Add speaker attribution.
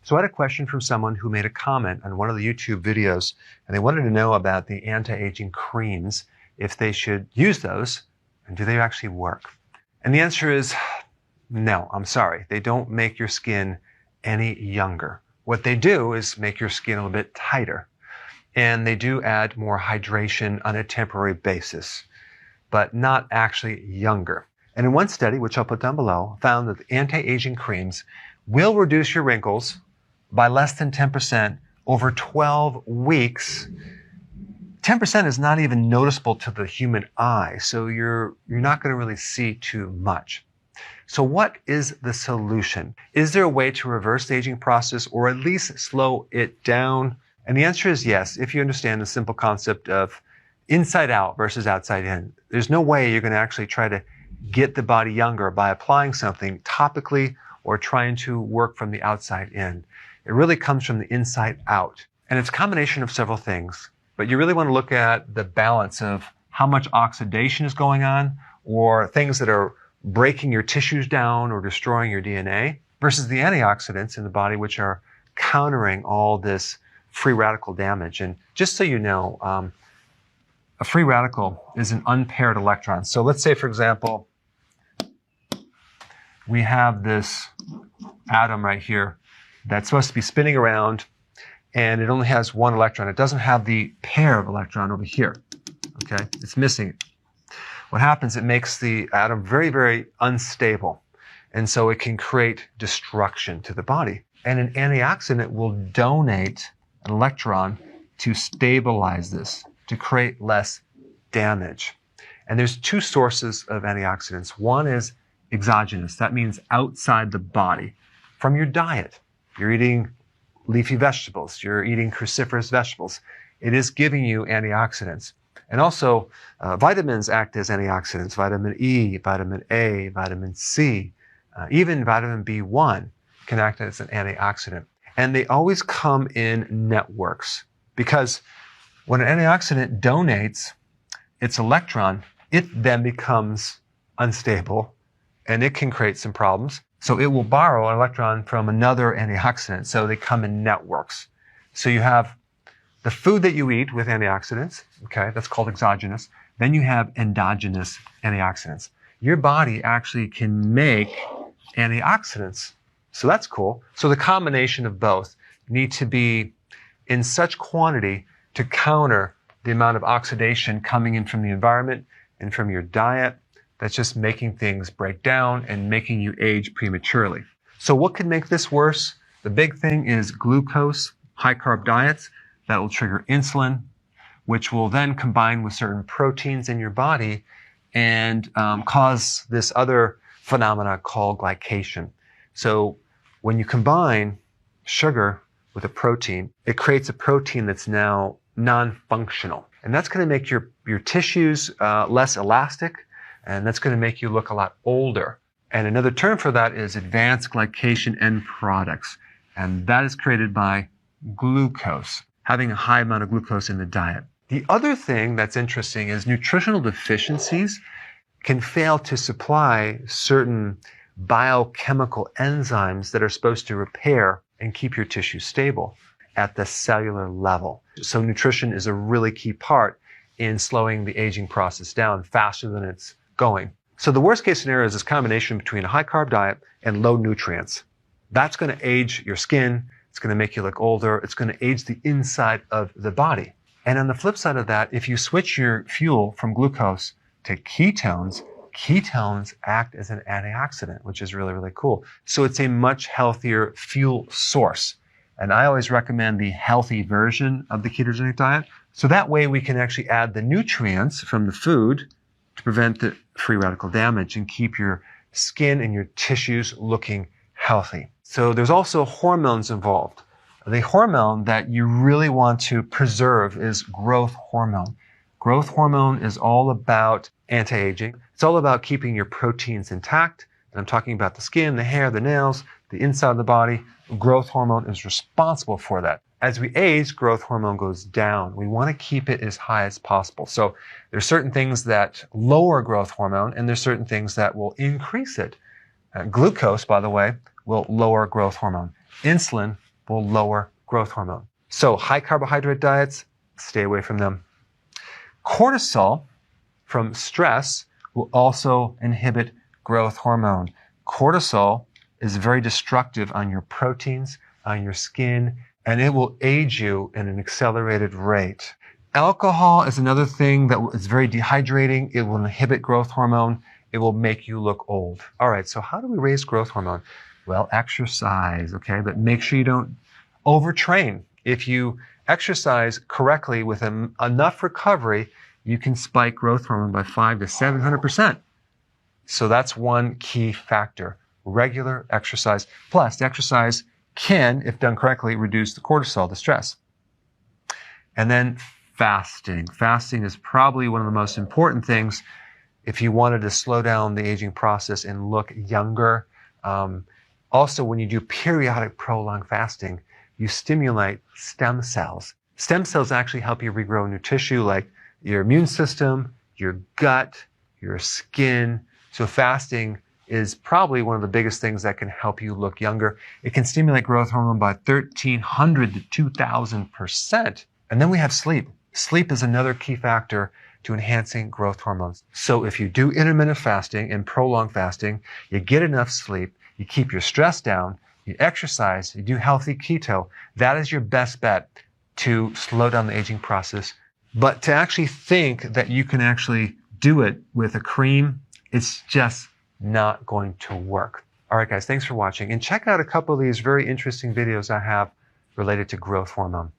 Speaker 1: So I had a question from someone who made a comment on one of the YouTube videos, and they wanted to know about the anti-aging creams, if they should use those, and do they actually work? And the answer is no, I'm sorry. They don't make your skin any younger. What they do is make your skin a little bit tighter. And they do add more hydration on a temporary basis, but not actually younger. And in one study, which I'll put down below, found that the anti-aging creams will reduce your wrinkles by less than 10% over 12 weeks. 10% is not even noticeable to the human eye, so you're not going to really see too much. So what is the solution? Is there a way to reverse the aging process or at least slow it down? And the answer is yes, if you understand the simple concept of inside out versus outside in. There's no way you're going to actually try to get the body younger by applying something topically or trying to work from the outside in. It really comes from the inside out. And it's a combination of several things. But you really want to look at the balance of how much oxidation is going on or things that are breaking your tissues down or destroying your DNA versus the antioxidants in the body, which are countering all this free radical damage. And just so you know, a free radical is an unpaired electron. So let's say, for example, we have this atom right here that's supposed to be spinning around, and it only has one electron. It doesn't have the pair of electron over here. Okay, it's missing it. What happens, it makes the atom very, very unstable. And so it can create destruction to the body. And an antioxidant will donate an electron to stabilize this, to create less damage. And there's two sources of antioxidants. One is exogenous. That means outside the body. From your diet. You're eating leafy vegetables. You're eating cruciferous vegetables. It is giving you antioxidants. And also, vitamins act as antioxidants. Vitamin E, vitamin A, vitamin C, even vitamin B1 can act as an antioxidant. And they always come in networks because when an antioxidant donates its electron, it then becomes unstable and it can create some problems. So it will borrow an electron from another antioxidant. So they come in networks. So you have the food that you eat with antioxidants, okay, that's called exogenous. Then you have endogenous antioxidants. Your body actually can make antioxidants. So that's cool. So the combination of both need to be in such quantity to counter the amount of oxidation coming in from the environment and from your diet that's just making things break down and making you age prematurely. So what could make this worse? The big thing is glucose, high-carb diets. That will trigger insulin, which will then combine with certain proteins in your body and cause this other phenomena called glycation. So when you combine sugar with a protein, it creates a protein that's now non-functional. And that's going to make your tissues less elastic, and that's going to make you look a lot older. And another term for that is advanced glycation end products. And that is created by glucose, having a high amount of glucose in the diet. The other thing that's interesting is nutritional deficiencies can fail to supply certain biochemical enzymes that are supposed to repair and keep your tissue stable at the cellular level. So nutrition is a really key part in slowing the aging process down faster than it's going. So the worst case scenario is this combination between a high carb diet and low nutrients. That's going to age your skin. It's going to make you look older. It's going to age the inside of the body. And on the flip side of that, if you switch your fuel from glucose to ketones, ketones act as an antioxidant, which is really, really cool. So it's a much healthier fuel source. And I always recommend the healthy version of the ketogenic diet. So that way we can actually add the nutrients from the food to prevent the free radical damage and keep your skin and your tissues looking healthy. So there's also hormones involved. The hormone that you really want to preserve is growth hormone. Growth hormone is all about anti-aging. It's all about keeping your proteins intact. And I'm talking about the skin, the hair, the nails, the inside of the body. Growth hormone is responsible for that. As we age, growth hormone goes down. We want to keep it as high as possible. So there's certain things that lower growth hormone, and there's certain things that will increase it. Glucose, by the way, will lower growth hormone. Insulin will lower growth hormone. So high carbohydrate diets, stay away from them. Cortisol from stress will also inhibit growth hormone. Cortisol is very destructive on your proteins, on your skin, and it will age you in an accelerated rate. Alcohol is another thing that is very dehydrating. It will inhibit growth hormone. It will make you look old. All right, so how do we raise growth hormone? Well, exercise, okay? But make sure you don't overtrain. If you exercise correctly with enough recovery, you can spike growth hormone by 500 to 700%. So that's one key factor. Regular exercise. Plus, the exercise can, if done correctly, reduce the cortisol, the stress. And then fasting. Fasting is probably one of the most important things if you wanted to slow down the aging process and look younger. Also, when you do periodic prolonged fasting, you stimulate stem cells. Stem cells actually help you regrow new tissue like your immune system, your gut, your skin. So fasting is probably one of the biggest things that can help you look younger. It can stimulate growth hormone by 1,300 to 2,000%. And then we have sleep. Sleep is another key factor to enhancing growth hormones. So if you do intermittent fasting and prolonged fasting, you get enough sleep, you keep your stress down, you exercise, you do healthy keto, that is your best bet to slow down the aging process. But to actually think that you can actually do it with a cream, it's just not going to work. All right, guys, thanks for watching. And check out a couple of these very interesting videos I have related to growth hormone.